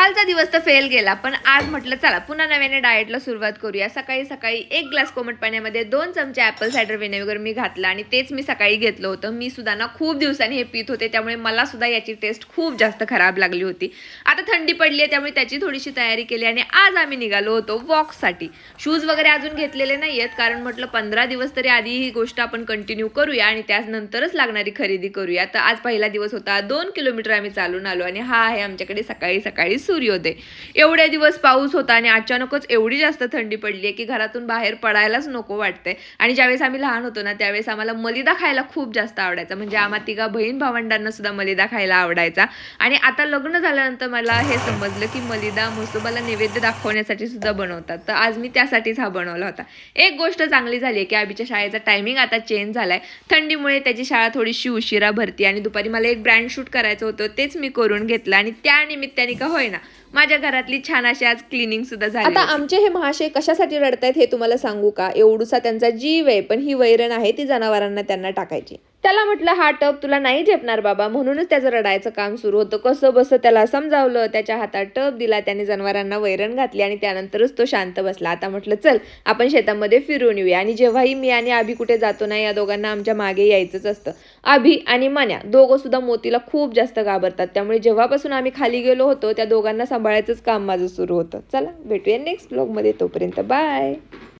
कालचा दिवस तर फेल गेला, पण आज म्हटलं चला पुन्हा नव्याने डाएटला सुरुवात करूया. सकाळी-सकाळी 1 ग्लास कोमट पाण्यामध्ये 2 चमचे ॲपल सायडर व्हिनेगर मी घातलं आणि तेच मी सकाळी घेतलं होतं. मी सुद्धा ना खूप दिवसांनी हे पीत होते, त्यामुळे मला सुद्धा याची टेस्ट खूप जास्त खराब लागली होती. आता थंडी पडली आहे, त्यामुळे त्याची थोडीशी तयारी केली आणि आज आम्ही निघालो होतो वॉकसाठी. शूज वगैरे अजून घेतलेले नाहीयेत, कारण म्हटलं 15 दिवस तरी आधी ही गोष्ट आपण कंटिन्यू करूया आणि त्यानंतरच लागणारी खरेदी करूया. तर आज पहिला दिवस होता. 2 किलोमीटर आम्ही चालून आलो आणि हा आहे आमच्याकडे सकाळी-सकाळी सूर्योदय. एवढे दिवस पाऊस होता आणि अचानकच एवढी जास्त थंडी पडली आहे की घरातून बाहेर पडायलाच नको वाटतंय. आणि ज्यावेळेस आम्ही लहान होतो ना, त्यावेळेस आम्हाला मलिदा खायला खूप जास्त आवडायचा. म्हणजे आम्हा तिघा बहीण भावंडांना सुद्धा मलिदा खायला आवडायचा. आणि आता लग्न झाल्यानंतर मला हे समजलं की मलिदा म्हसोबाला नैवेद्य दाखवण्यासाठी सुद्धा बनवतात. तर आज मी त्यासाठीच हा बनवला होता. एक गोष्ट चांगली झाली आहे की अभिच्या शाळेचा टायमिंग आता चेंज झालाय. थंडीमुळे त्याची शाळा थोडीशी उशिरा भरती आणि दुपारी मला एक ब्रँड शूट करायचं होतं, तेच मी करून घेतलं आणि त्या निमित्ताने का होईना माझ्या घरातली छान अशी आज क्लिनिंग सुद्धा झाली. आता आमचे हे महाशय कशासाठी रडतायत हे तुम्हाला सांगू का? एवढूसा त्यांचा जीव आहे, पण ही वैरण आहे ती जनावरांना त्यांना टाकायची. त्याला म्हटलं हा टब तुला नाही झेपणार बाबा, म्हणूनच त्याचं रडायचं काम सुरू होतं. कसं बसं त्याला समजावलं, त्याच्या हातात टब दिला, त्याने जनावरांना वैरण घातली आणि त्यानंतरच तो शांत बसला. आता म्हटलं चल आपण शेतामध्ये फिरून येऊया. आणि जेव्हाही मी आणि अभि कुठे जातो ना, या दोघांना आमच्या मागे यायचंच असतं. अभि आणि मन्या दोघं सुद्धा मोतीला खूप जास्त घाबरतात, त्यामुळे जेव्हापासून आम्ही खाली गेलो होतो त्या दोघांना सांभाळायचंच काम माझं सुरू होतं. चला भेटूया नेक्स्ट ब्लॉगमध्ये, तोपर्यंत बाय.